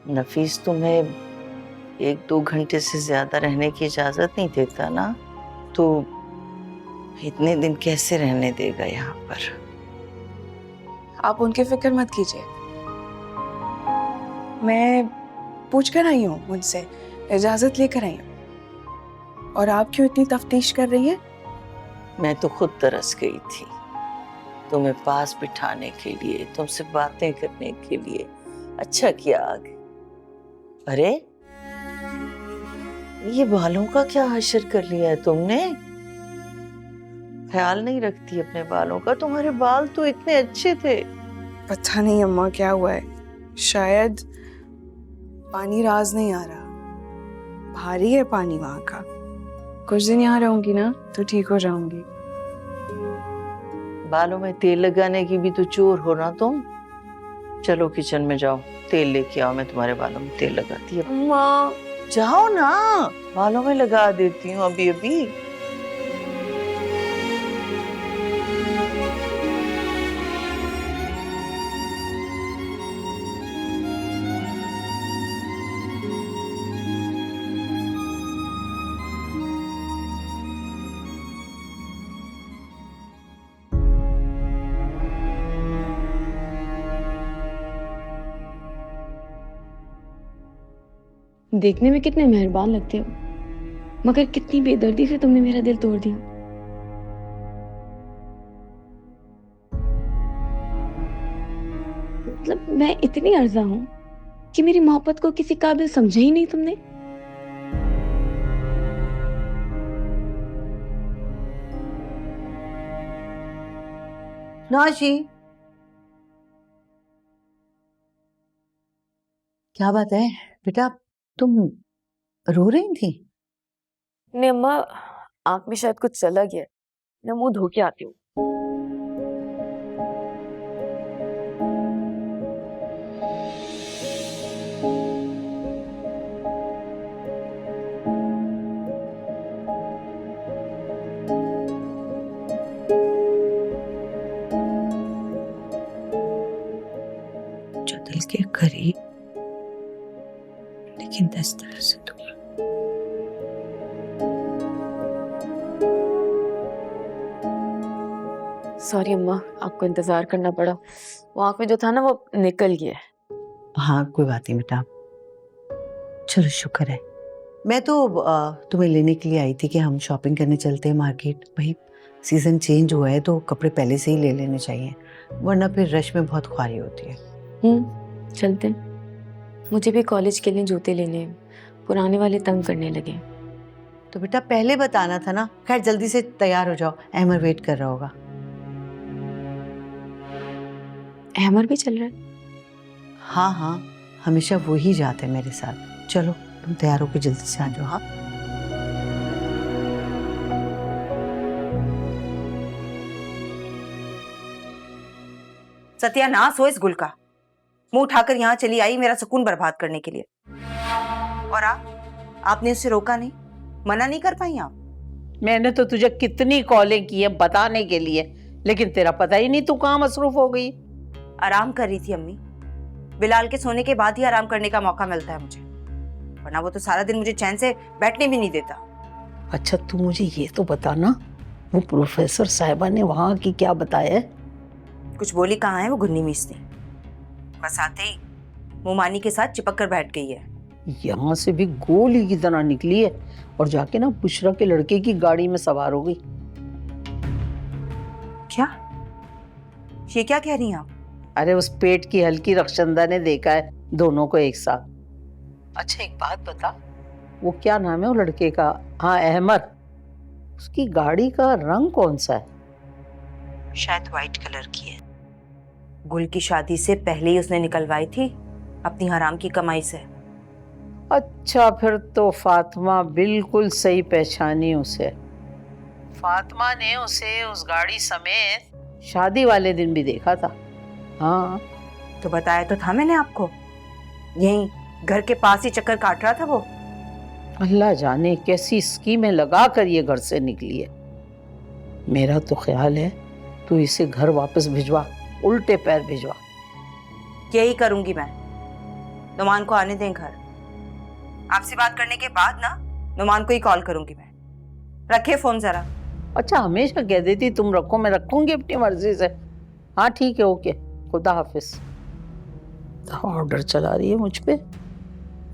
नफीस तुम्हें 1-2 घंटे से ज्यादा रहने की इजाजत नहीं देता ना, तो इतने दिन कैसे रहने देगा यहाँ पर? आप उनकी फिक्र मत कीजिए, मैं पूछ कर आई हूँ उनसे, इजाजत लेकर आई हूँ। और आप क्यों इतनी तफ्तीश कर रही हैं? मैं तो खुद तरस गई थी तुम्हें पास बिठाने के लिए, तुमसे बातें करने के लिए। अच्छा किया आ गए। अरे ये बालों का क्या हशर कर लिया है तुमने? ख्याल नहीं रखती अपने बालों का? तुम्हारे बाल तो इतने अच्छे थे। पता नहीं अम्मा क्या हुआ है, शायद पानी राज नहीं आ रहा, भारी है पानी वहां का। कुछ दिन यहाँ रहूंगी ना तो ठीक हो जाऊंगी। बालों में तेल लगाने की भी तो चोर हो ना तुम। चलो किचन में जाओ, तेल लेके आओ, मैं तुम्हारे बालों में तेल लगाती हूँ। अम्मा जाओ ना, बालों में लगा देती हूँ अभी अभी। देखने में कितने मेहरबान लगते हो, मगर कितनी बेदर्दी से तुमने मेरा दिल तोड़ दिया। मतलब मैं इतनी अर्जा हूं कि मेरी मोहब्बत को किसी काबिल समझा ही नहीं तुमने। नाजी, क्या बात है बेटा, तुम रो रही थी? नहीं अम्मा, आंख में शायद कुछ चला गया है। मैं मुंह धो के आती हूँ। जो दिल के करीब, लेकिन 10 तरह से दूर। सॉरी अम्मा, आपको इंतजार करना पड़ा। वो आंख में जो था ना वो निकल गया है। हाँ कोई बात नहीं बेटा, चलो शुक्र है। मैं तो तुम्हें लेने के लिए आई थी कि हम शॉपिंग करने चलते हैं मार्केट। भाई सीजन चेंज हुआ है तो कपड़े पहले से ही ले लेने चाहिए, वरना फिर रश में बहुत ख्वारी होती है। चलते हैं। मुझे भी कॉलेज के लिए जूते लेने हैं, पुराने वाले तंग करने लगे। तो बेटा पहले बताना था ना। खैर जल्दी से तैयार हो जाओ, अहमर वेट कर रहा होगा। अहमर भी चल रहा है? हाँ हाँ, हमेशा वो ही जाते हैं मेरे साथ। चलो तुम तैयार होकर जल्दी से आ जाओ। हाँ सत्यानाश हो इस गुल का, मुंह उठाकर यहाँ चली आई मेरा सुकून बर्बाद करने के लिए। और आपने उसे रोका नहीं, मना नहीं कर पाई आप? मैंने तो तुझे कितनी कॉलें की है बताने के लिए, लेकिन तेरा पता ही नहीं तू कहाँ मसरूफ हो गई। आराम कर रही थी अम्मी, बिलाल के सोने के बाद ही आराम करने का मौका मिलता है मुझे, वरना वो तो सारा दिन मुझे चैन से बैठने भी नहीं देता। अच्छा तू मुझे ये तो बताना, वो प्रोफेसर साहिबा ने वहाँ की क्या बताया? कुछ बोली कहाँ है वो घुन्नी मीसनी, बस आते ही मुमानी के साथ चिपक कर बैठ गई है। यहाँ से भी गोली की तरह निकली है और जाके ना बुशरा के लड़के की गाड़ी में सवार हो गई। क्या ये क्या कह रही हैं आप? अरे उस पेट की हल्की रक्षंदा ने देखा है दोनों को एक साथ। अच्छा एक बात बता, वो क्या नाम है वो लड़के का? हाँ अहमद। उसकी गाड़ी का रंग कौन सा है? शायद व्हाइट कलर की है। गुल की शादी से पहले ही उसने निकलवाई थी अपनी हराम की कमाई से। अच्छा फिर तो फातिमा बिल्कुल सही पहचानी उसे। फातिमा ने उसे उस गाड़ी समेत शादी वाले दिन भी देखा था। हाँ तो बताया तो था मैंने आपको, यहीं घर के पास ही चक्कर काट रहा था वो। अल्लाह जाने कैसी स्कीमें लगा कर ये घर से निकली है। मेरा तो ख्याल है तू इसे घर वापस भिजवा, उल्टे पैर भिजवा। यही करूंगी मैं। नुमान को आने दें घर। आपसे बात करने के बाद ना नुमान को ही कॉल करूंगी मैं। रखिए फोन जरा। अच्छा, हमेशा कह देती तुम रखो, मैं रखूंगी अपनी मर्जी से। हाँ ठीक है, ओके, खुदा हाफिज। ऑर्डर चला रही है मुझ पे,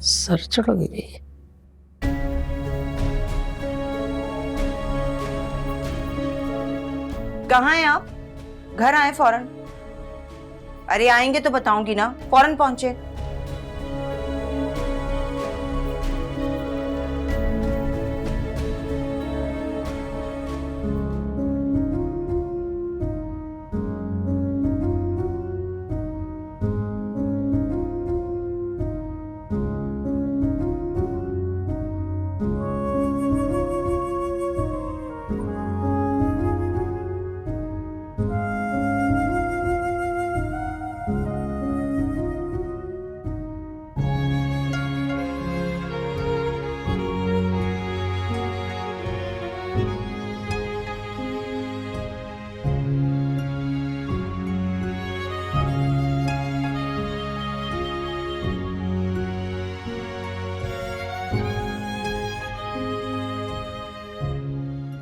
सर चढ़ गई। कहाँ हैं आप? घर आए फौरन। अरे आएंगे तो बताऊंगी ना, फौरन पहुंचे।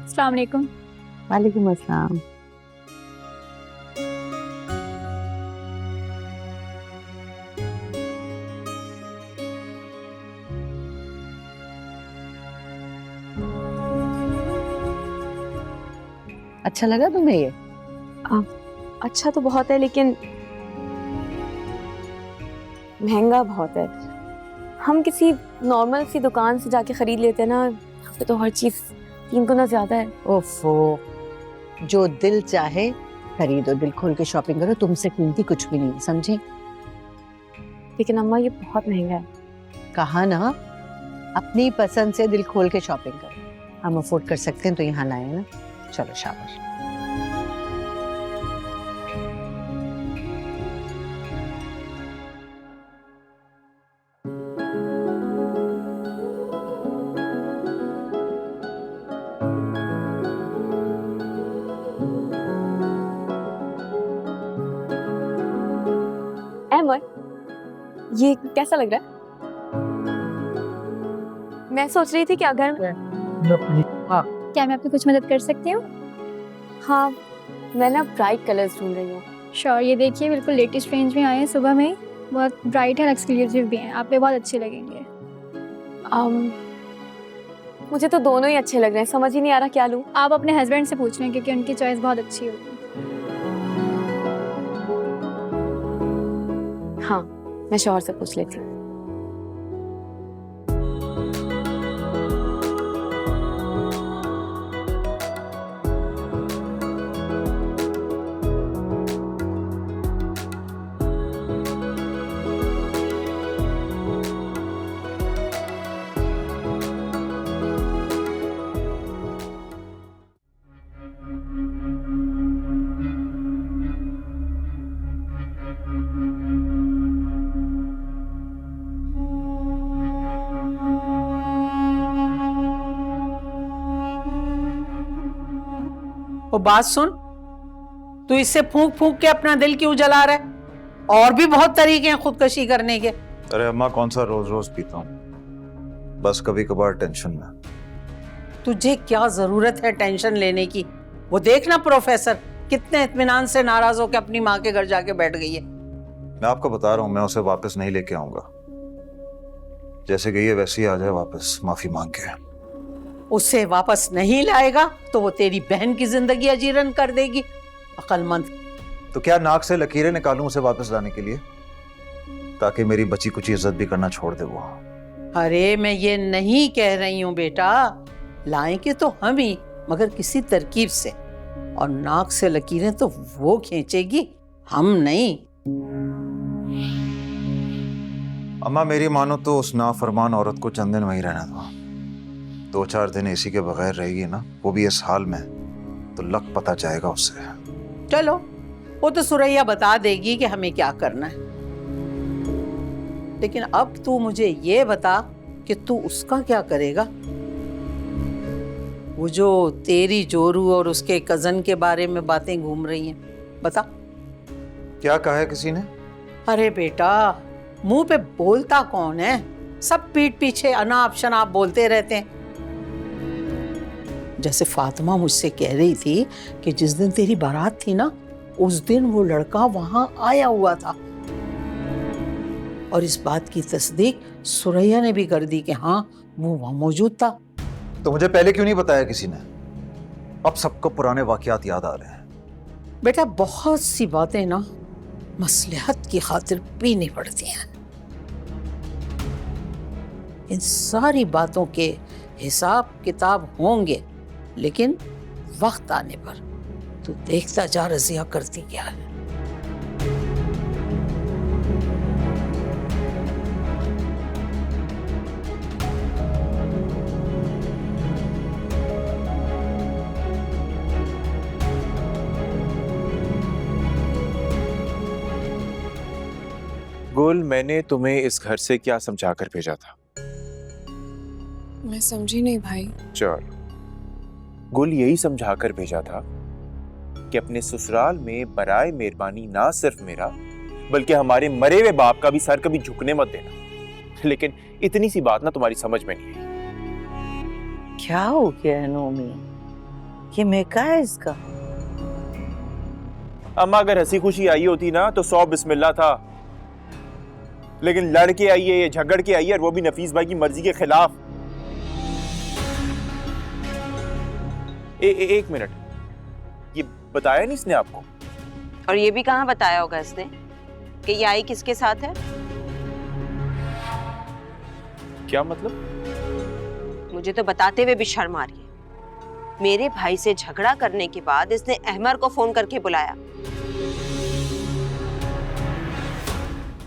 अस्सलाम वालेकुम। वालेकुम अस्सलाम। अच्छा लगा तुम्हें ये? अच्छा तो बहुत है, लेकिन महंगा बहुत है। हम किसी नॉर्मल सी दुकान से जाके खरीद लेते हैं ना, यहाँ पे तो हर चीज 3 गुना ज्यादा है। ओफो, जो दिल चाहे खरीदो, दिल खोल के शॉपिंग करो, तुमसे कीमती कुछ भी नहीं, समझी? लेकिन अम्मा ये बहुत महंगा है। कहा ना, अपनी पसंद से दिल खोल के शॉपिंग करो। हम अफोर्ड कर सकते हैं तो यहाँ लाए ना। चलो शाबाश। अहमद, ये कैसा लग रहा है? मैं सोच रही थी कि अगर क्या मैं आपकी कुछ मदद कर सकती हूँ? हाँ, मैं ना ब्राइट कलर्स ढूंढ रही हूँ। श्योर, ये देखिए बिल्कुल लेटेस्ट रेंज में आए हैं सुबह में, बहुत ब्राइट है, एक्सक्लूसिव भी हैं, आप पे बहुत अच्छे लगेंगे। मुझे तो दोनों ही अच्छे लग रहे हैं, समझ ही नहीं आ रहा क्या लूँ। आप अपने हस्बैंड से पूछ लें क्योंकि उनकी चॉइस बहुत अच्छी होगी। हाँ, मैं शौहर से पूछ लेती हूँ। वो बात सुन, तू इससे फूंक फूंक के अपना दिल क्यों जला रहा है? और भी बहुत तरीके हैं खुदकशी करने के। अरे अम्मा, कौन सा रोज रोज पीता हूँ, बस कभी कभार टेंशन में। तुझे क्या जरूरत है टेंशन लेने की? वो देखना प्रोफेसर कितने इत्मीनान से नाराज होकर अपनी माँ के घर जाके बैठ गई है। मैं आपको बता रहा हूँ, मैं उसे वापस नहीं लेके आऊंगा। जैसे गई है वैसे ही आ जाए वापस, माफी मांग के। उसे वापस नहीं लाएगा तो वो तेरी बहन की जिंदगी अजीरन कर देगी। अक्लमंद। तो क्या नाक से लकीरें निकालूं उसे वापस लाने के लिए, ताकि मेरी बची कुछ इज्जत भी करना छोड़ दे वो? अरे मैं ये नहीं कह रही हूँ बेटा, लाएंगे तो हम ही, मगर किसी तरकीब से। और नाक से लकीरें तो वो खींचेगी, हम नहीं। अम्मा मेरी मानो तो उस नाफरमान औरत को चंद दिन वहीं रहना दो। 2-4 दिन एसी के बगैर रहेगी ना, वो भी इस हाल में, तो लक पता जाएगा उससे। चलो, वो तो सुरैया बता देगी कि हमें क्या करना है। लेकिन अब तू मुझे ये बता कि तू उसका क्या करेगा? वो जो तेरी जोरू और उसके कजन के बारे में बातें घूम रही हैं, बता। क्या कहा है किसी ने? अरे बेटा, मुंह पे बोलता कौन है? सब पीठ पीछे अनाप शनाप बोलते रहते हैं। जैसे फातिमा मुझसे कह रही थी कि जिस दिन तेरी बारात थी ना, उस दिन वो लड़का वहां आया हुआ था, और इस बात की तस्दीक सुरैया ने भी कर दी कि हाँ, वो वहां मौजूद था। तो मुझे पहले क्यों नहीं बताया किसी ने? अब सबको पुराने वाकयात याद आ रहे हैं। बेटा, बहुत सी बातें ना मसलहत की खातिर पीनी पड़ती हैं। इन सारी बातों के हिसाब किताब होंगे, लेकिन वक्त आने पर तू देखता जा रज़िया करती क्या है। गुल, मैंने तुम्हें इस घर से क्या समझा कर भेजा था? मैं समझी नहीं भाई। चल, गुल यही समझा कर भेजा था कि अपने ससुराल में बराए मेहरबानी ना सिर्फ मेरा बल्कि हमारे मरे हुए बाप का भी सर कभी झुकने मत देना। लेकिन इतनी सी बात ना तुम्हारी समझ में नहीं आई। क्या हो गया है नोमी? ये मेका है इसका? अम्मा, अगर हंसी खुशी आई होती ना तो 100 बिस्मिल्लाह था, लेकिन लड़के आई है, झगड़ के आई है, और वो भी नफीस भाई की मर्जी के खिलाफ। एक मिनट, ये बताया नहीं इसने आपको? और ये भी कहाँ बताया होगा इसने कि ये आई किसके साथ है? क्या मतलब? मुझे तो बताते हुए भी शर्म आ रही है। मेरे भाई से झगड़ा करने के बाद इसने अहमर को फोन करके बुलाया।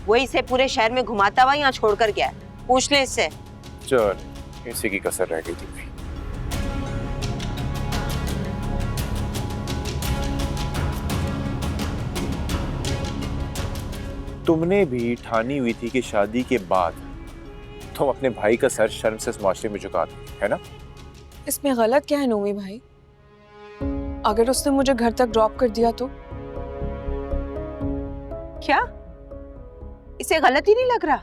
वो इसे पूरे शहर में घुमाता हुआ यहाँ छोड़कर गया है। पूछ ले इससे। चल, इसी की कसर रह गई थी भाई। तुमने भी ठानी हुई थी कि शादी के बाद तुम अपने भाई का सर शर्म से इस माशरे में झुका दो, है ना? इसमें गलत क्या है नोमी भाई? अगर उसने मुझे घर तक ड्रॉप कर दिया तो? क्या इसे गलत ही नहीं लग रहा?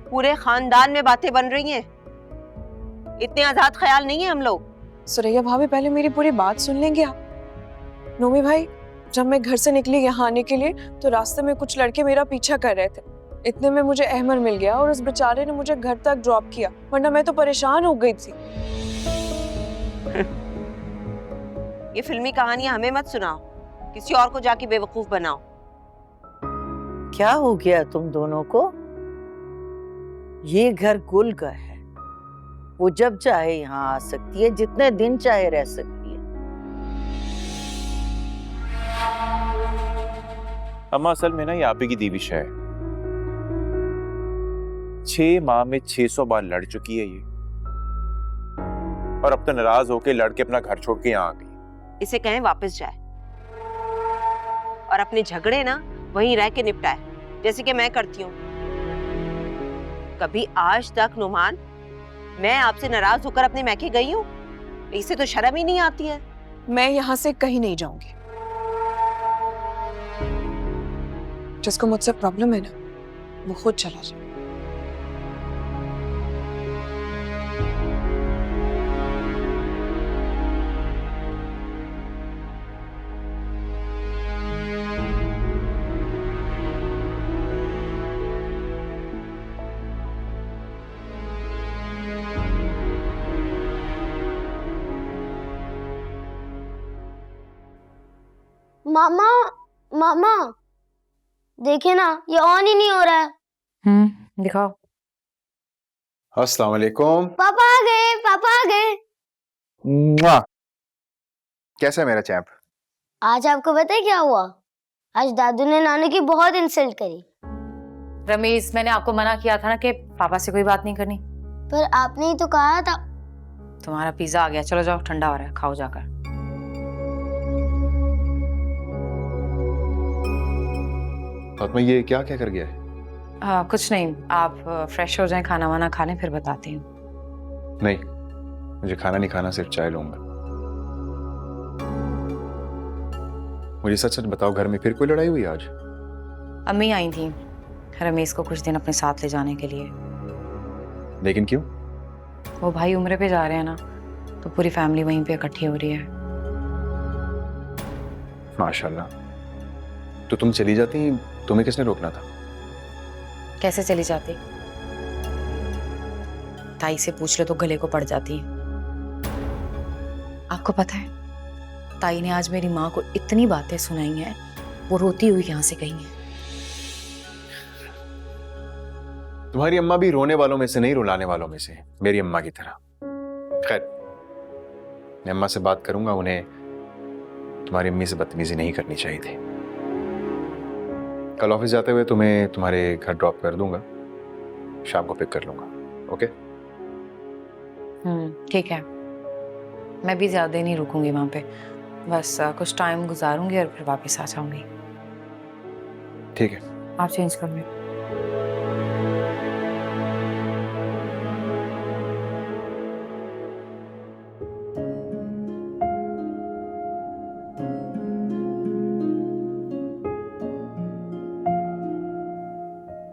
पूरे खानदान में बातें बन रही हैं। इतने आजाद ख्याल नहीं है हम लोग। सुरैया भाभी, पहले मेरी पूरी बात सुन लेंगे आप? नोमी भाई, जब मैं घर से निकली यहाँ आने के लिए तो रास्ते में कुछ लड़के मेरा पीछा कर रहे थे। इतने में मुझे अहमर मिल गया और उस बेचारे ने मुझे घर तक ड्रॉप किया, वरना मैं तो परेशान हो गई थी। ये फिल्मी कहानियां हमें मत सुनाओ, किसी और को जाके बेवकूफ बनाओ। क्या हो गया तुम दोनों को? ये घर गुल का है, वो जब चाहे यहाँ आ सकती है, जितने दिन चाहे रह सकती है। अम्मा, असल में ना ये आप ही की दीविश है। 6 माह में 600 बार लड़ चुकी है ये, और अब तो नाराज होके लड़के अपना घर छोड़ के यहाँ आ गई। इसे कहें वापस जाए और अपने झगड़े ना वहीं रह के निपटाए, जैसे कि मैं करती हूँ। कभी आज तक नुमान मैं आपसे नाराज होकर अपने मैके गई हूँ? इसे तो शर्म ही नहीं आती है। मैं यहाँ से कहीं नहीं जाऊंगी। जिसको मुझसे प्रॉब्लम है ना, वो खुद चला जाए। मामा, मामा देखिए ना, ये ऑन ही नहीं हो रहा है। दिखाओ। अस्सलाम वालेकुम। पापा आ गए, पापा आ गए। मुआ। कैसा है मेरा चैंप? आज आपको पता है क्या हुआ? आज दादू ने नानू की बहुत इंसल्ट करी। रमेश, मैंने आपको मना किया था ना कि पापा से कोई बात नहीं करनी। पर आपने ही तो कहा था। तुम्हारा पिज्जा आ गया, चलो जाओ, ठंडा हो रहा है, खाओ जाकर। फातिमा, ये क्या क्या कर गया है? कुछ नहीं, आप फ्रेश हो जाएं, खाना वाना खा लें, फिर बताती हूँ। नहीं, मुझे खाना नहीं खाना, सिर्फ चाय लूंगा। मुझे सच सच बताओ, घर में फिर कोई लड़ाई हुई आज? अम्मी आई थी, रमेश को कुछ दिन अपने साथ ले जाने के लिए। लेकिन क्यों? वो भाई उम्र पे जा रहे हैं ना, तो पूरी फैमिली वहीं पे इकट्ठी हो रही है। माशाल्लाह। तो तुम चली जाती, तुम्हें किसने रोकना था? कैसे चली जाती? ताई से पूछ लो तो गले को पड़ जाती। आपको पता है, ताई ने आज मेरी माँ को इतनी बातें सुनाई हैं, वो रोती हुई यहाँ से गई है। तुम्हारी अम्मा भी रोने वालों में से नहीं, रुलाने वालों में से है, मेरी अम्मा की तरह। खैर, मैं अम्मा से बात करूंगा, उन्हें तुम्हारी अम्मी से बदतमीजी नहीं करनी चाहिए थी। कल ऑफिस जाते हुए तुम्हें तुम्हारे घर ड्रॉप कर दूंगा, शाम को पिक कर लूंगा। ओके? ठीक है। मैं भी ज्यादा नहीं रुकूंगी वहां पे, बस कुछ टाइम गुजारूंगी और फिर वापस आ जाऊंगी। ठीक है। आप चेंज कर लो।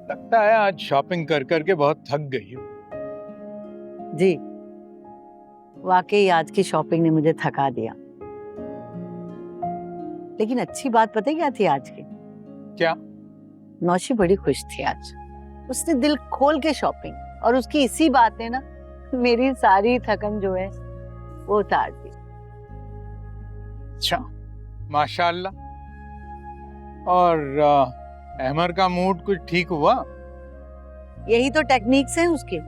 लगता है आज शॉपिंग कर करके बहुत थक गई हूँ। जी, वाकई आज की शॉपिंग ने मुझे थका दिया। लेकिन अच्छी बात पता है क्या थी आज की? क्या? नौशी बड़ी खुश थी आज। उसने दिल खोल के शॉपिंग, और उसकी इसी बात ने ना मेरी सारी थकन जो है वो उतार दी। अच्छा, माशाल्लाह। और अहमर का मूड कुछ ठीक हुआ? यही तो टेक्निक्स हैं उसके।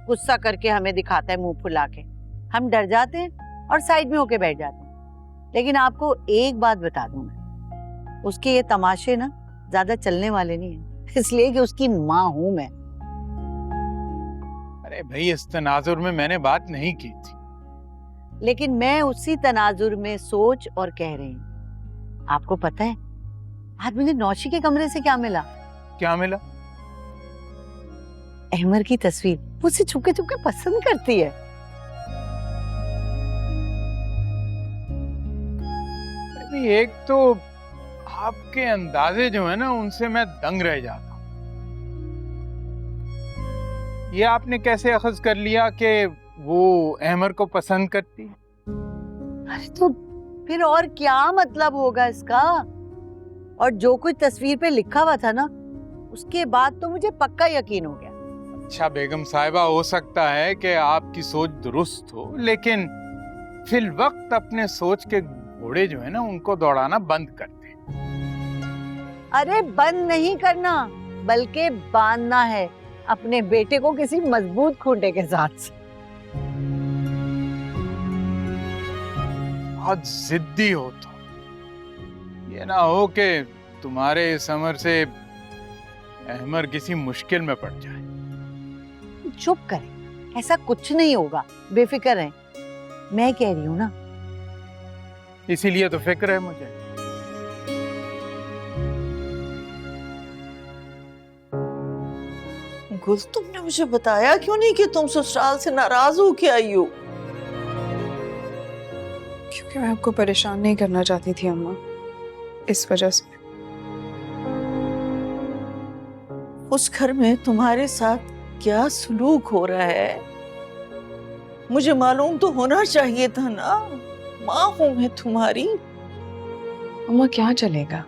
गुस्सा करके हमें दिखाता है मुंह फुला के, हम डर जाते हैं और साइड में होके बैठ जाते हैं। लेकिन आपको एक बात बता दूं मैं, उसके ये तमाशे ना ज्यादा चलने वाले नहीं हैं, इसलिए कि उसकी माँ हूं मैं। अरे भाई, इस तनाजुर में मैंने बात नहीं की थी। लेकिन मैं उसी तनाजुर में सोच और कह रही हूँ। आपको पता है आज मुझे नौशी के कमरे से क्या मिला? क्या मिला? अहमर की तस्वीर। मुझसे छुपके छुपके पसंद करती है। अरे एक तो आपके अंदाजे जो है ना, उनसे मैं दंग रह जाता हूँ। ये आपने कैसे अखज़ कर लिया कि वो अहमर को पसंद करती है? अरे तो फिर और क्या मतलब होगा इसका? और जो कुछ तस्वीर पे लिखा हुआ था ना, उसके बाद तो मुझे पक्का यकीन हो गया। अच्छा बेगम साहिबा, हो सकता है कि आपकी सोच दुरुस्त हो, लेकिन फिल वक्त अपने सोच के घोड़े जो है ना, उनको दौड़ाना बंद कर दे। अरे बंद नहीं करना, बल्कि बांधना है अपने बेटे को किसी मजबूत खूंटे के साथ। बहुत जिद्दी हो तो ये ना हो कि तुम्हारे इस अमर से अहमर किसी मुश्किल में पड़ जाए। चुप करें, ऐसा कुछ नहीं होगा, बेफिक्र रहें। मैं कह रही हूँ ना। इसीलिए तो फिक्र है मुझे। गुल, तुमने मुझे बताया क्यों नहीं कि तुम ससुराल से नाराज हो के आई हो? क्योंकि मैं आपको परेशान नहीं करना चाहती थी अम्मा, इस वजह से। उस घर में तुम्हारे साथ क्या सलूक हो रहा है मुझे मालूम तो होना चाहिए था ना। माँ हूं मैं तुम्हारी। अम्मा क्या चलेगा,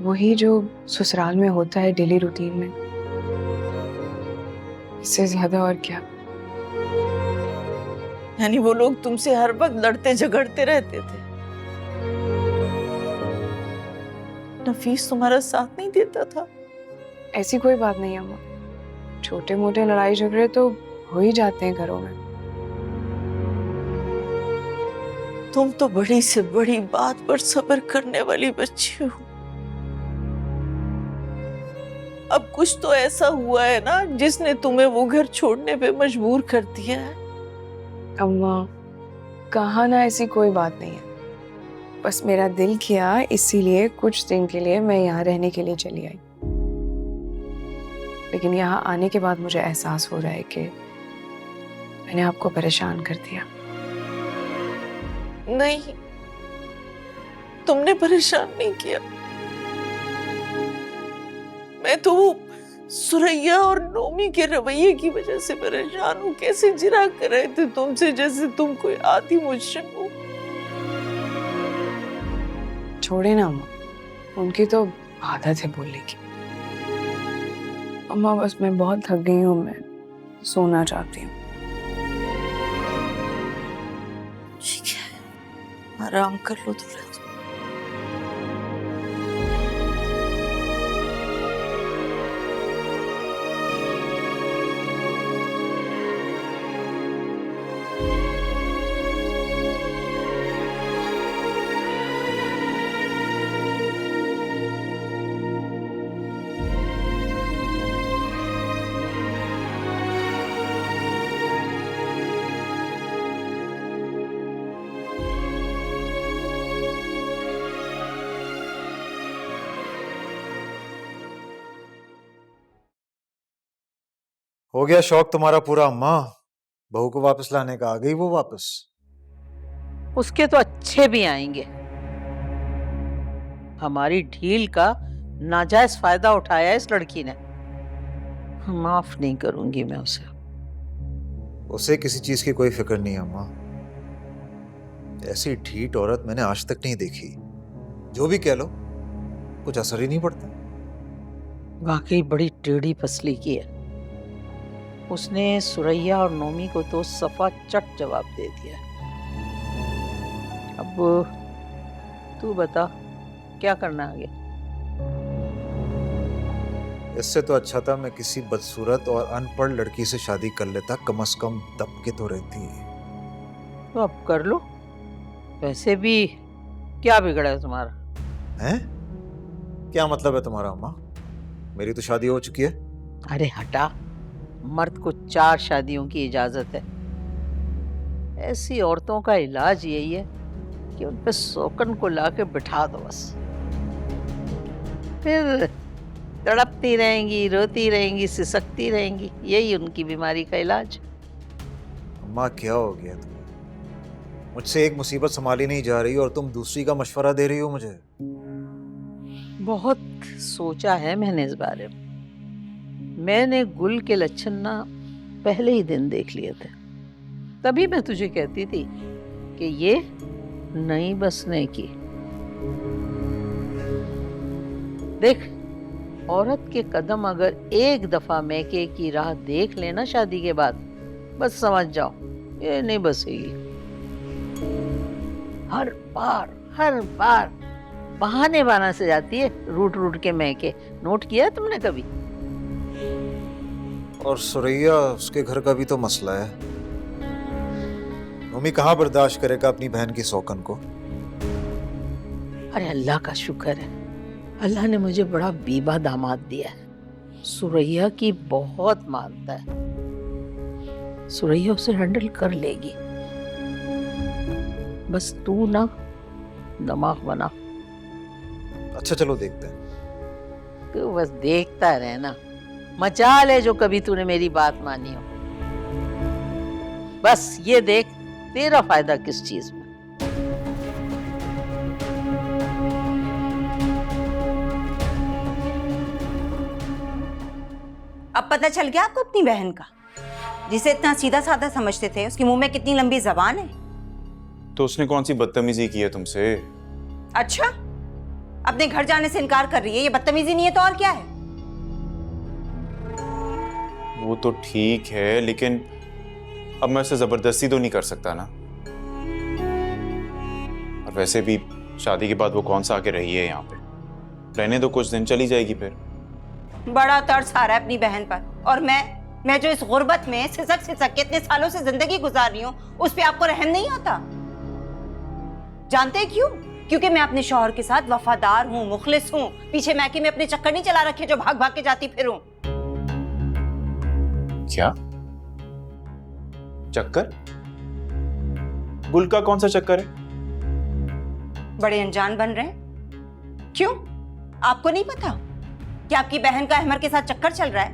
वही जो ससुराल में होता है डेली रूटीन में, इससे ज्यादा और क्या। यानी वो लोग तुमसे हर वक्त लड़ते झगड़ते रहते थे? नफीस तुम्हारा साथ नहीं देता था? ऐसी कोई बात नहीं अम्मा, छोटे मोटे लड़ाई झगड़े तो हो ही जाते हैं घरों में। तुम तो बड़ी से बड़ी बात पर सब्र करने वाली बच्ची हो। अब कुछ तो ऐसा हुआ है ना जिसने तुम्हें वो घर छोड़ने पे मजबूर कर दिया है। अम्मा कहा ना, ऐसी कोई बात नहीं है, बस मेरा दिल किया, इसीलिए कुछ दिन के लिए मैं यहाँ रहने के लिए चली आई। लेकिन यहाँ आने के बाद मुझे एहसास हो रहा है कि मैंने आपको परेशान कर दिया। नहीं, तुमने परेशान नहीं किया। मैं मैं तो वो सुरैया और नोमी के रवैये की वजह से परेशान हूँ। कैसे जिरा कर रहे थे तुमसे जैसे तुम कोई आदि मुजरिम हो। छोड़े ना अम्मा, उनकी तो आदत है बोलने की। अम्मा बस मैं बहुत थक गई हूँ, मैं सोना चाहती हूँ। ठीक है, आराम कर लो थोड़ा। हो गया शौक तुम्हारा पूरा अम्मा? बहू को वापस लाने का? आ गई वो वापस? उसके तो अच्छे भी आएंगे। हमारी ढील का नाजायज फायदा उठाया इस लड़की ने। माफ नहीं करूंगी मैं उसे। उसे किसी चीज की कोई फिक्र नहीं है अम्मा। ऐसी ढीठ औरत मैंने आज तक नहीं देखी। जो भी कह लो, कुछ असर ही नहीं पड़ता। वाकई बड़ी टेढ़ी पसली की है। उसने सुरैया और नोमी को तो सफा चट जवाब दे दिया। अब तू बता क्या करना आगे? इससे तो अच्छा था मैं किसी बदसूरत और अनपढ़ लड़की से शादी कर लेता, कम से कम दब के तो रहती। तो अब कर लो। वैसे भी क्या बिगड़ा है तुम्हारा? हैं? क्या मतलब है तुम्हारा अम्मा? मेरी तो शादी हो चुकी है। अरे हटा, मर्द को 4 शादियों की इजाजत है। ऐसी औरतों का इलाज यही है कि उन पे शौकन को लाके बिठा दो बस। फिर तड़पती रहेंगी, रोती रहेंगी, सिसकती रहेंगी। यही उनकी बीमारी का इलाज। अम्मा क्या हो गया तुम्हें? मुझसे एक मुसीबत संभाली नहीं जा रही और तुम दूसरी का मशवरा दे रही हो मुझे। बहुत सोचा है मैंने इस बारे में। मैंने गुल के लक्षण ना पहले ही दिन देख लिए थे। तभी मैं तुझे कहती थी कि ये नहीं बसने की। देख, औरत के कदम अगर एक दफा मैके की राह देख लेना शादी के बाद, बस समझ जाओ ये नहीं बसेगी। हर बार बहाने बहाना से जाती है रूट रूट के मैके। नोट किया है तुमने कभी? और सुरैया, उसके घर का भी तो मसला है। मम्मी कहाँ बर्दाश्त करेगा अपनी बहन की सौकन को? अरे अल्लाह का शुक्र है, अल्लाह ने मुझे बड़ा बीबा दामाद दिया है। सुरैया की बहुत मानता है। सुरैया उसे हैंडल कर लेगी। बस तू ना दिमाग बना। अच्छा चलो देखते हैं। तू बस देखता रहना। मजाल है जो कभी तूने मेरी बात मानी हो। बस ये देख तेरा फायदा किस चीज में। अब पता चल गया आपको अपनी बहन का? जिसे इतना सीधा साधा समझते थे, उसके मुंह में कितनी लंबी जबान है। तो उसने कौन सी बदतमीजी की है तुमसे? अच्छा, अपने घर जाने से इनकार कर रही है। ये बदतमीजी नहीं है तो और क्या है? वो तो ठीक है, लेकिन अब मैं उसे जबरदस्ती तो नहीं कर सकता ना। और वैसे भी शादी के बाद वो कौन सा आके रही है यहाँ पे? रहने दो, कुछ दिन चली जाएगी फिर। बड़ा तरस आ रहा है अपनी बहन पर। और मैं जो इस गुर्बत में सिसक सिसक के इतने सालों से जिंदगी गुजार रही हूँ, उस पे आपको रहम नहीं आता? जानते हैं क्यों? क्योंकि मैं अपने शौहर के साथ वफादार हूँ, मुखलिस हूँ। पीछे मैके में अपने चक्कर नहीं चला रखे जो भाग भाग के जाती फिरूं। क्या चक्कर? गुल का कौन सा चक्कर है? बड़े अनजान बन रहे हैं। क्यों, आपको नहीं पता कि आपकी बहन का अहमर के साथ चक्कर चल रहा है?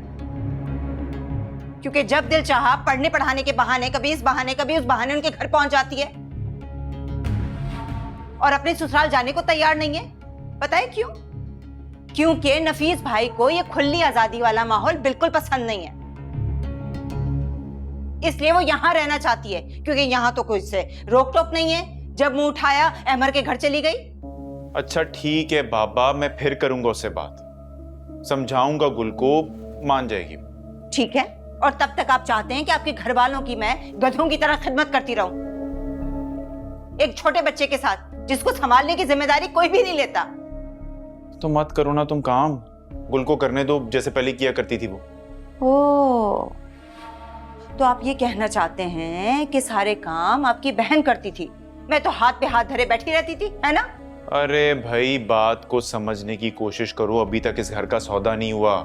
क्योंकि जब दिल चाहा पढ़ने पढ़ाने के बहाने, कभी इस बहाने कभी उस बहाने उनके घर पहुंच जाती है और अपने ससुराल जाने को तैयार नहीं है। पता है क्यों? क्योंकि नफीस भाई को ये खुली आजादी वाला माहौल बिल्कुल पसंद नहीं है, इसलिए वो यहाँ रहना चाहती है, क्योंकि यहाँ तो कोई से रोक टोक नहीं है। जब मुंह उठाया अहमर के घर चली गई। अच्छा ठीक है बाबा, मैं फिर करूंगा उससे बात, समझाऊंगा गुल को, मान जाएगी। ठीक है, और तब तक आप चाहते हैं कि आपके घर वालों की मैं गधों की तरह खिदमत करती रहूं, एक छोटे बच्चे के साथ जिसको संभालने की जिम्मेदारी कोई भी नहीं लेता। तो मत करो ना तुम काम, गुल को करने दो जैसे पहले किया करती थी वो। ओ, तो आप ये कहना चाहते हैं कि सारे काम आपकी बहन करती थी, मैं तो हाथ पे हाथ धरे बैठी रहती थी, है ना? अरे भाई बात को समझने की कोशिश करो, अभी तक इस घर का सौदा नहीं हुआ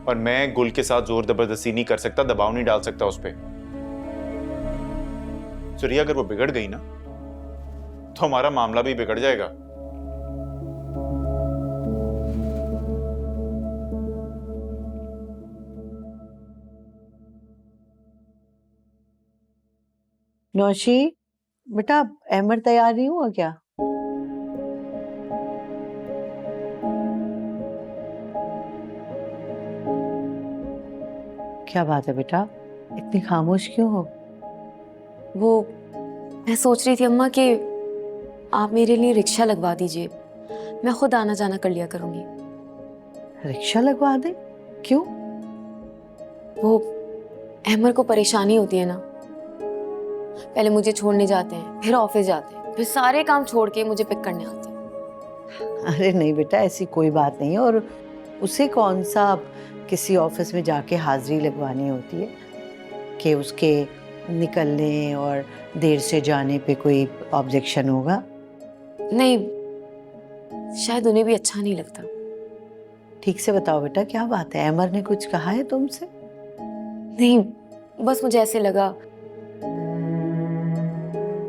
और मैं गुल के साथ जोर जबरदस्ती नहीं कर सकता, दबाव नहीं डाल सकता उस पर। सूर्या अगर वो बिगड़ गई ना तो हमारा मामला भी बिगड़ जाएगा। नौशी बेटा, अहमर तैयार नहीं हुआ क्या? क्या बात है बेटा, इतनी खामोश क्यों हो? वो मैं सोच रही थी अम्मा कि आप मेरे लिए रिक्शा लगवा दीजिए, मैं खुद आना जाना कर लिया करूंगी। रिक्शा लगवा दे? क्यों? वो अहमर को परेशानी होती है ना, पहले मुझे छोड़ने जाते हैं, फिर ऑफिस जाते हैं, फिर सारे काम छोड़ के मुझे पिक करने आते हैं। अरे नहीं बेटा, ऐसी कोई बात नहीं है, और उसे कौन सा किसी ऑफिस में जाके हाजिरी लगवानी होती है कि उसके निकलने और देर से जाने पे कोई ऑब्जेक्शन होगा? नहीं, शायद उन्हें भी अच्छा नहीं लगता। ठीक से बताओ बेटा, क्या बात है? अमर ने कुछ कहा है तुमसे? नहीं, बस मुझे ऐसे लगा,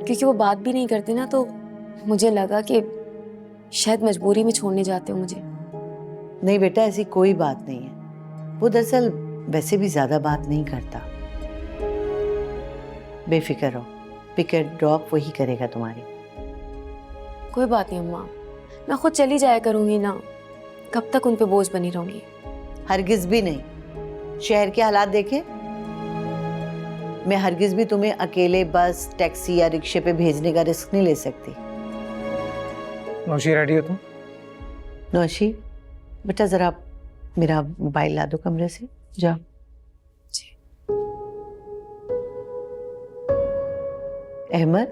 क्योंकि वो बात भी नहीं करते ना, तो मुझे लगा कि शायद मजबूरी में छोड़ने जाते हो मुझे। नहीं बेटा, ऐसी कोई बात नहीं है, वो दरअसल वैसे भी ज्यादा बात नहीं करता। बेफिक्र रहो, पिक एंड ड्रॉप वही करेगा तुम्हारी। कोई बात नहीं अम्मा, मैं खुद चली जाया करूंगी ना, कब तक उन पे बोझ बनी रहूंगी? हरगिज भी नहीं। शहर के हालात देखे, मैं हरगिज भी तुम्हें अकेले बस, टैक्सी या रिक्शे पे भेजने का रिस्क नहीं ले सकती। नौशी रेडी हो तुम? नौशी बेटा, जरा मेरा मोबाइल ला दो कमरे से, जाओ। अहमद,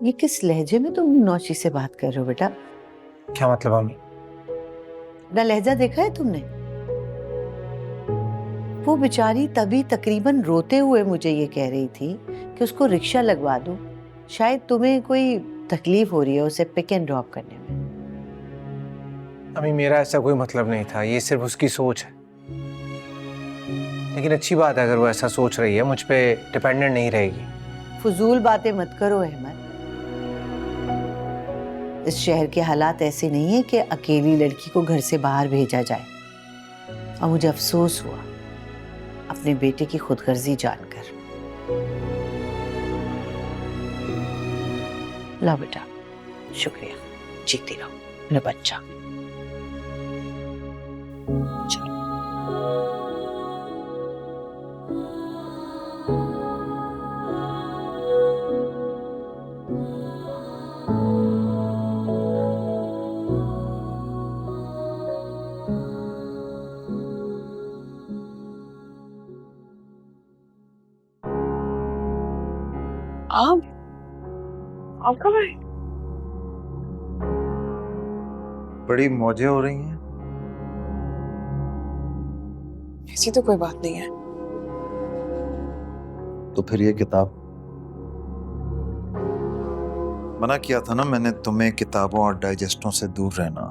ये किस लहजे में तुम नौशी से बात कर रहे हो बेटा? क्या मतलब अम्मी? ना लहजा देखा है तुमने? वो बेचारी तभी तकरीबन रोते हुए मुझे ये कह रही थी कि उसको रिक्शा लगवा दो, शायद तुम्हें कोई तकलीफ हो रही है उसे पिक एंड ड्रॉप करने में। अम्मी मेरा ऐसा कोई मतलब नहीं था, ये सिर्फ उसकी सोच है। लेकिन अच्छी बात है अगर वो ऐसा सोच रही है, मुझ पे डिपेंडेंट नहीं रहेगी। फजूल बातें मत करो अहमद, इस शहर के हालात ऐसे नहीं है कि अकेली लड़की को घर से बाहर भेजा जाए। और मुझे अफसोस हुआ अपने बेटे की खुदगर्जी जानकर। ला बेटा, शुक्रिया, जीती रहो मेरा बच्चा। चलो। आप कब आए? बड़ी मौजें हो रही हैं। ऐसी तो कोई बात नहीं है। तो फिर ये किताब? मना किया था ना मैंने तुम्हें किताबों और डाइजेस्टों से दूर रहना।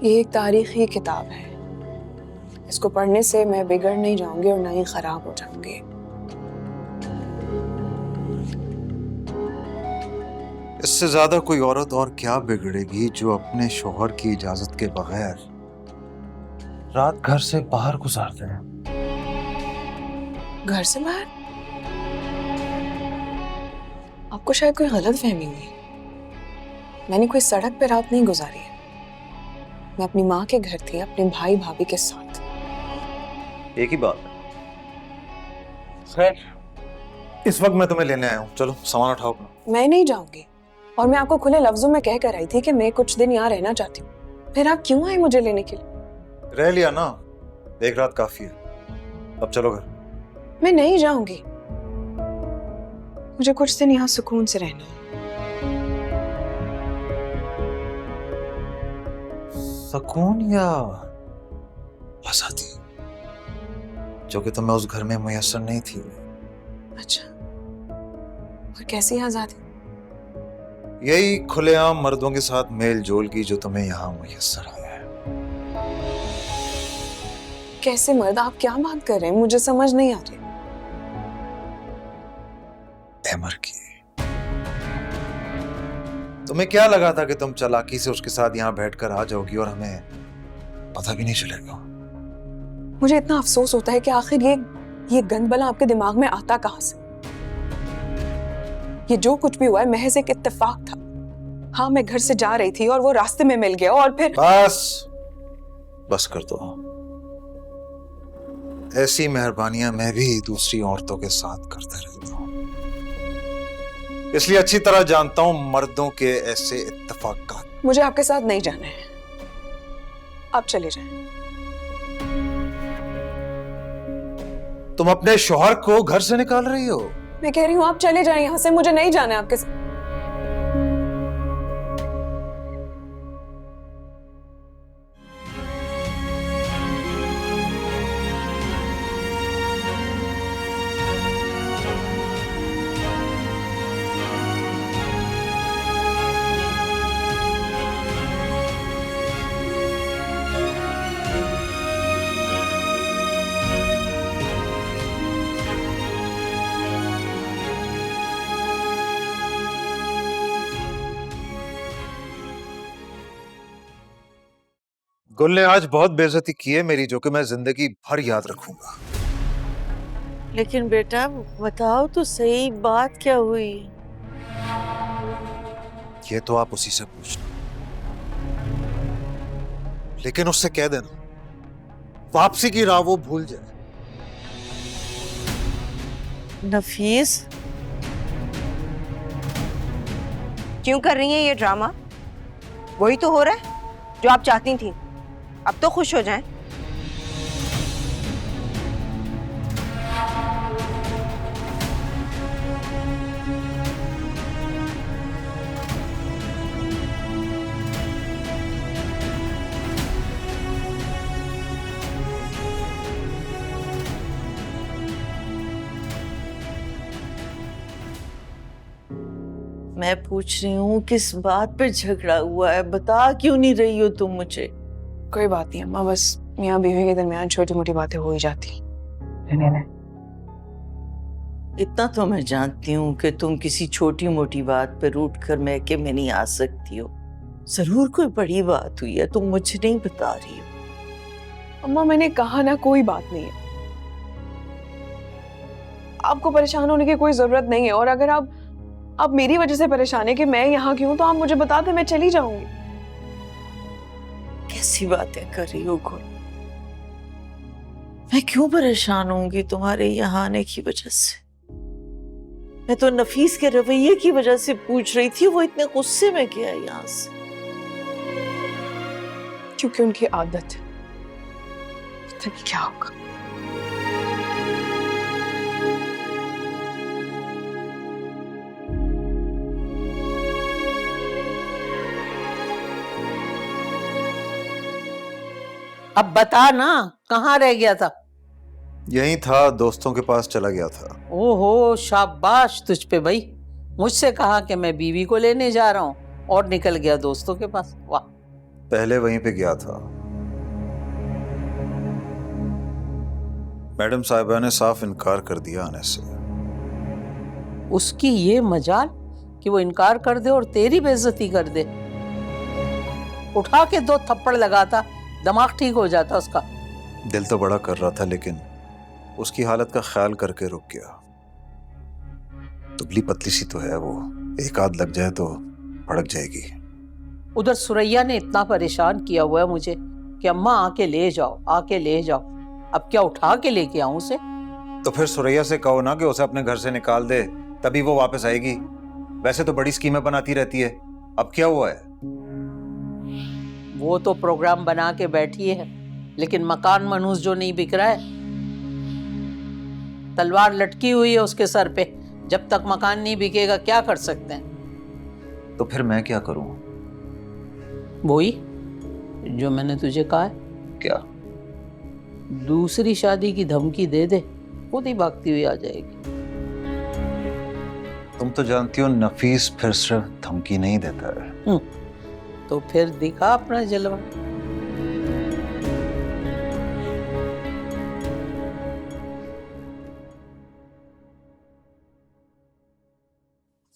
ये एक तारीखी किताब है, इसको पढ़ने से मैं बिगड़ नहीं जाऊंगी और ना ही खराब हो जाऊंगी। इससे ज्यादा कोई औरत और क्या बिगड़ेगी जो अपने शौहर की इजाजत के बगैर रात घर से बाहर गुजारते हैं। घर से बाहर? आपको शायद कोई गलत फहमी हुई। मैंने कोई सड़क पे रात नहीं गुजारी है। मैं अपनी माँ के घर थी, अपने भाई भाभी के साथ। एक ही बात। खैर, इस वक्त मैं तुम्हें लेने आया हूँ, चलो सामान उठाओ अपना। मैं नहीं जाऊंगी, और मैं आपको खुले लफ्जों में कह कर आई थी कि मैं कुछ दिन यहाँ रहना चाहती हूँ। फिर आप क्यों आए मुझे लेने के लिए? रह लिया ना, एक रात काफी है, अब चलो घर। मैं नहीं जाऊंगी, मुझे कुछ दिन यहाँ सुकून से रहना है। सुकून या आजादी, जो कि तुम्हें उस घर में मुयस्सर नहीं थी। अच्छा, और कैसी आजादी? यही खुलेआम मर्दों के साथ मेल जोल की जो तुम्हें यहाँ मुयस्सर आया है। कैसे मर्द? आप क्या बात कर रहे हैं? मुझे समझ नहीं आ रही। एमर की। तुम्हें क्या लगा था कि तुम चालाकी से उसके साथ यहाँ बैठकर आ जाओगी और हमें पता भी नहीं चलेगा? मुझे इतना अफसोस होता है कि आखिर ये गंदबला आपके दिमाग में आता कहां से? ये जो कुछ भी हुआ है महज एक इत्तेफाक था। हाँ, मैं घर से जा रही थी और वो रास्ते में मिल गया और फिर बस कर दो। ऐसी मेहरबानियां मैं भी दूसरी औरतों के साथ करता रहता हूं, इसलिए अच्छी तरह जानता हूं मर्दों के ऐसे इत्तेफाकात। मुझे आपके साथ नहीं जाना है, आप चले जाएं। तुम अपने शौहर को घर से निकाल रही हो? मैं कह रही हूँ आप चले जाएं यहाँ से, मुझे नहीं जाना है आपके साथ। गुल ने आज बहुत बेइज्जती की है मेरी, जो कि मैं जिंदगी भर याद रखूंगा। लेकिन बेटा बताओ तो सही, बात क्या हुई? ये तो आप उसी से पूछना, लेकिन उससे कह देना वापसी की राह वो भूल जाए। नफीस, क्यों कर रही हैं ये ड्रामा? वही तो हो रहा है जो आप चाहती थी। अब तो खुश हो जाएं। मैं पूछ रही हूँ किस बात पे झगड़ा हुआ है, बता क्यों नहीं रही हो तुम मुझे? कोई बात नहीं अम्मा, बस मियाँ बीवी के दरमियान छोटी मोटी बातें हो ही जाती। इतना तो मैं जानती हूँ कि तुम किसी छोटी मोटी बात पे रूठ कर मैके में नहीं आ सकती हो। जरूर कोई बड़ी बात हुई है, तुम मुझे नहीं बता रही हो। अम्मा मैंने कहा ना, कोई बात नहीं है। आपको परेशान होने की कोई जरूरत नहीं है, और अगर आप मेरी वजह से परेशान है कि मैं यहाँ क्यों, तो आप मुझे बता दें, मैं चली जाऊंगी। कैसी बातें कर रही हो गुल? मैं क्यों परेशान होंगी तुम्हारे यहाँ आने की वजह से? मैं तो नफीस के रवैये की वजह से पूछ रही थी, वो इतने गुस्से में गया है यहाँ से। क्योंकि उनकी आदत है। पता नहीं क्या होगा। अब बता ना, कहाँ रह गया था? यहीं था, दोस्तों के पास चला गया था। ओहो, शाबाश तुझ पे भाई। मुझसे कहा कि मैं बीवी को लेने जा रहा हूँ और निकल गया दोस्तों के पास। वाह। पहले वहीं पे गया था। मैडम साहिबा ने साफ इनकार कर दिया आने से। उसकी ये मजाल कि वो इनकार कर दे और तेरी बेइज्जती कर दे। उठा के 2 थप्पड़ लगाता, दिमाग ठीक हो जाता उसका। दिल तो बड़ा कर रहा था, लेकिन उसकी हालत का ख्याल करके रुक गया। दुबली पतली सी तो है वो, एक आध लग जाए तो भड़क जाएगी। उधर सुरैया ने इतना परेशान किया हुआ है मुझे कि अम्मा आके ले जाओ, आके ले जाओ। अब क्या उठा के लेके आऊं उसे? तो फिर सुरैया से कहो ना कि उसे अपने घर से निकाल दे, तभी वो वापस आएगी। वैसे तो बड़ी स्कीमें बनाती रहती है, अब क्या हुआ है? वो तो प्रोग्राम बना के बैठी है, लेकिन मकान मनहूस जो नहीं बिक रहा है। तलवार लटकी हुई है उसके सर पे, जब तक मकान नहीं बिकेगा क्या कर सकते हैं? तो फिर मैं क्या करूं? वही जो मैंने तुझे कहा है। क्या? दूसरी शादी की धमकी दे दे, खुद ही भागती हुई आ जाएगी। तुम तो जानती हो नफीस फिर सिर्फ धमकी नहीं देता है। तो फिर दिखा अपना जलवा।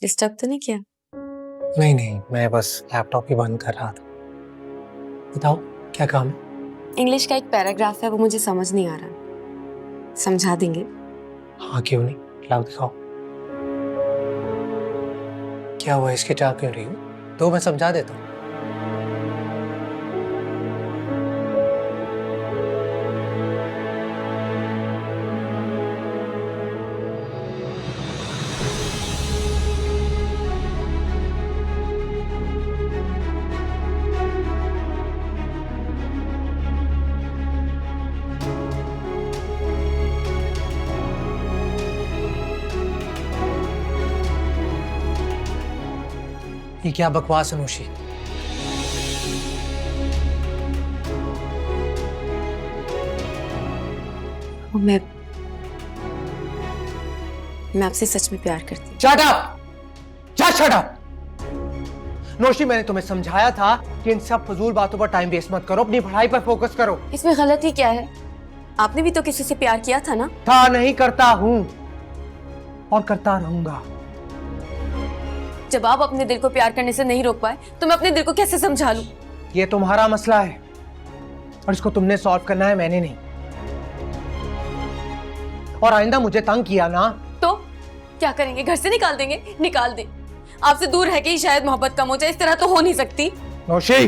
डिस्टर्ब तो नहीं किया? नहीं नहीं, मैं बस लैपटॉप ही बंद कर रहा था। बताओ क्या काम है? इंग्लिश का एक पैराग्राफ है, वो मुझे समझ नहीं आ रहा, समझा देंगे? हाँ क्यों नहीं, लाओ दिखाओ। क्या हुआ, इसके चाह क्यों रही हो? तो मैं समझा देता हूँ। ये क्या बकवास है नौशी? मैं आपसे सच में प्यार करती हूँ। Shut up! Just shut up! Naushi, मैंने तुम्हें समझाया था कि इन सब फजूल बातों पर टाइम वेस्ट मत करो, अपनी पढ़ाई पर फोकस करो। इसमें गलती क्या है? आपने भी तो किसी से प्यार किया था ना? था नहीं, करता हूँ और करता रहूंगा। जब आप अपने दिल को प्यार करने से नहीं रोक पाए, तो मैं अपने दिल को कैसे समझा लूं? ये तुम्हारा मसला है और इसको तुमने सॉल्व करना है, मैंने नहीं। और आइंदा मुझे तंग किया ना तो क्या करेंगे? घर से निकाल देंगे? निकाल दें। आपसे दूर है कि शायद मोहब्बत कम हो जाए, इस तरह तो हो नहीं सकती। नौशी,